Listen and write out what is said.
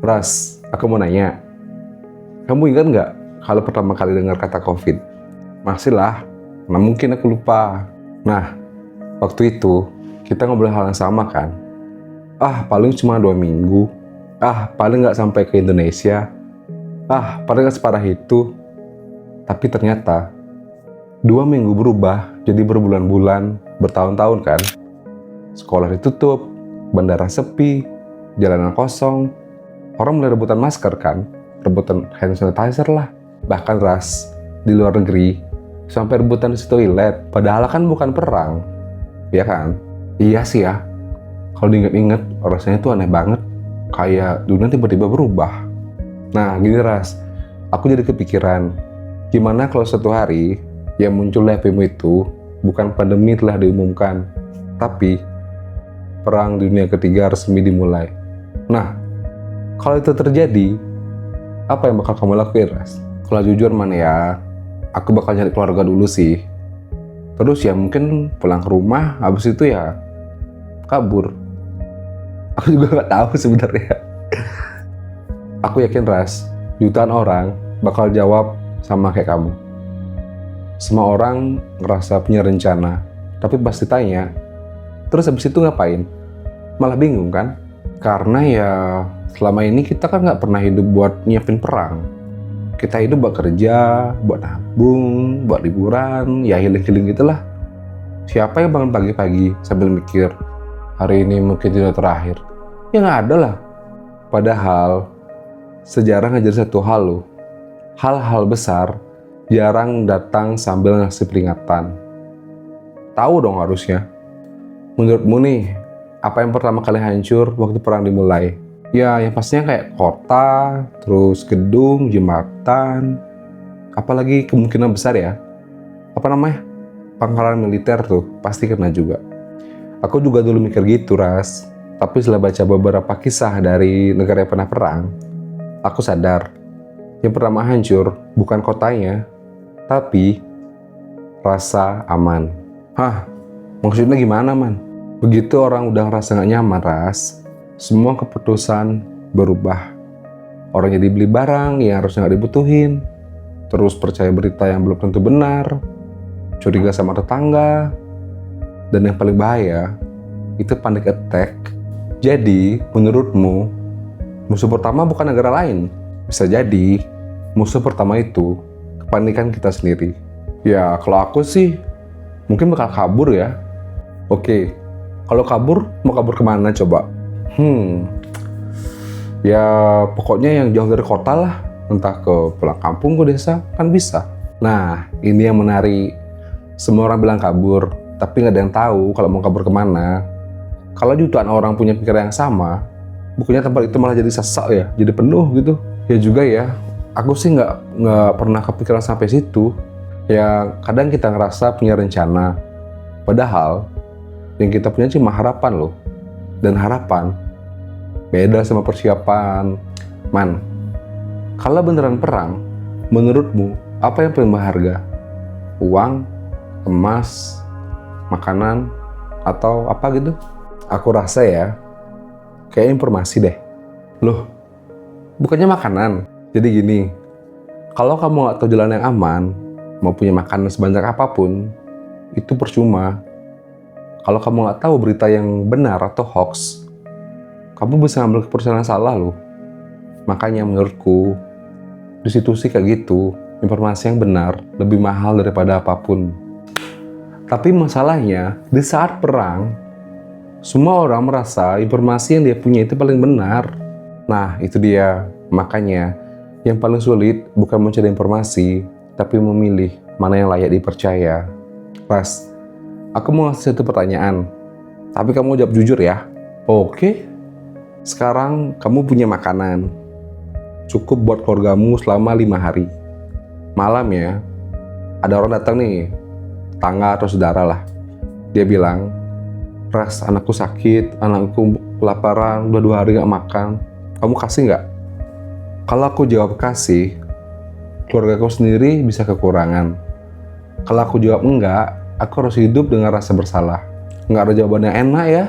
Ras, aku mau nanya. Kamu ingat nggak kalau pertama kali dengar kata COVID? Masih lah, nah mungkin aku lupa. Nah, waktu itu kita ngobrol hal yang sama kan? Paling cuma 2 minggu. Paling nggak sampai ke Indonesia. Paling nggak separah itu. Tapi ternyata 2 minggu berubah jadi berbulan-bulan, bertahun-tahun kan? Sekolah ditutup, bandara sepi, jalanan kosong. Orang mulai rebutan masker kan? Rebutan hand sanitizer lah. Bahkan Ras, di luar negeri, sampai rebutan di toilet. Padahal kan bukan perang. Ya kan? Iya sih ya. Kalau diinget-inget, rasanya tuh aneh banget. Kayak dunia tiba-tiba berubah. Nah, gini Ras. Aku jadi kepikiran, gimana kalau suatu hari yang muncul di HP-mu itu bukan pandemi telah diumumkan, tapi perang dunia ketiga resmi dimulai. Nah, kalau itu terjadi, apa yang bakal kamu lakuin, Ras? Kalau jujur ya, aku bakal nyari keluarga dulu sih. Terus ya mungkin pulang ke rumah, habis itu ya kabur. Aku juga nggak tahu sebenarnya. Aku yakin Ras, jutaan orang bakal jawab sama kayak kamu. Semua orang ngerasa punya rencana, tapi pas ditanya, terus habis itu ngapain? Malah bingung kan? Karena ya selama ini kita kan nggak pernah hidup buat nyiapin perang. Kita hidup buat kerja, buat nabung, buat liburan, ya healing-healing gitulah. Siapa yang bangun pagi-pagi sambil mikir, hari ini mungkin tidak terakhir? Ya nggak ada lah. Padahal sejarah ngajar satu hal loh. Hal-hal besar jarang datang sambil ngasih peringatan. Tahu dong harusnya. Menurutmu nih, apa yang pertama kali hancur waktu perang dimulai? Ya, yang pastinya kayak kota, terus gedung, jembatan, apalagi kemungkinan besar ya. Pangkalan militer tuh, pasti kena juga. Aku juga dulu mikir gitu, Ras. Tapi setelah baca beberapa kisah dari negara yang pernah perang, aku sadar, yang pertama hancur bukan kotanya, tapi rasa aman. Maksudnya gimana, Man? Begitu orang udah ngerasa gak nyaman, Ras, semua keputusan berubah. Orang jadi beli barang yang harusnya gak dibutuhin, terus percaya berita yang belum tentu benar, curiga sama tetangga, dan yang paling bahaya, itu panic attack. Jadi, menurutmu, musuh pertama bukan negara lain. Bisa jadi, musuh pertama itu kepanikan kita sendiri. Ya, kalau aku sih, mungkin bakal kabur ya. Oke, kalau kabur, mau kabur kemana coba? Ya pokoknya yang jauh dari kota lah. Entah ke pulang kampung, ke desa, kan bisa. Nah, ini yang menarik. Semua orang bilang kabur, tapi nggak ada yang tahu kalau mau kabur kemana. Kalau jutaan orang punya pikiran yang sama, bukannya tempat itu malah jadi sesak ya, jadi penuh gitu. Ya juga ya, aku sih nggak pernah kepikiran sampai situ. Ya kadang kita ngerasa punya rencana, padahal yang kita punya cuma harapan loh. Dan harapan beda sama persiapan. Man, kalau beneran perang, menurutmu apa yang paling berharga? Uang, emas, makanan, atau apa gitu? Aku rasa ya, kayak informasi deh. Loh, bukannya makanan. Jadi gini, kalau kamu nggak tahu jalan yang aman, mau punya makanan sebanyak apapun, itu percuma. Kalau kamu nggak tahu berita yang benar atau hoax, kamu bisa ngambil keputusan yang salah loh. Makanya menurutku, di situ sih kayak gitu, informasi yang benar lebih mahal daripada apapun. Tapi masalahnya, di saat perang, semua orang merasa informasi yang dia punya itu paling benar. Nah, itu dia. Makanya, yang paling sulit bukan mencari informasi, tapi memilih mana yang layak dipercaya. Ras, aku mau ngasih satu pertanyaan, tapi kamu jawab jujur ya. Oke. Sekarang kamu punya makanan, cukup buat keluargamu selama 5 hari. Malamnya, ada orang datang nih, tetangga atau saudara lah. Dia bilang, Ras, anakku sakit, anakku kelaparan, udah 2 hari gak makan. Kamu kasih nggak? Kalau aku jawab kasih, keluarga aku sendiri bisa kekurangan. Kalau aku jawab enggak, aku harus hidup dengan rasa bersalah. Nggak ada jawaban yang enak ya.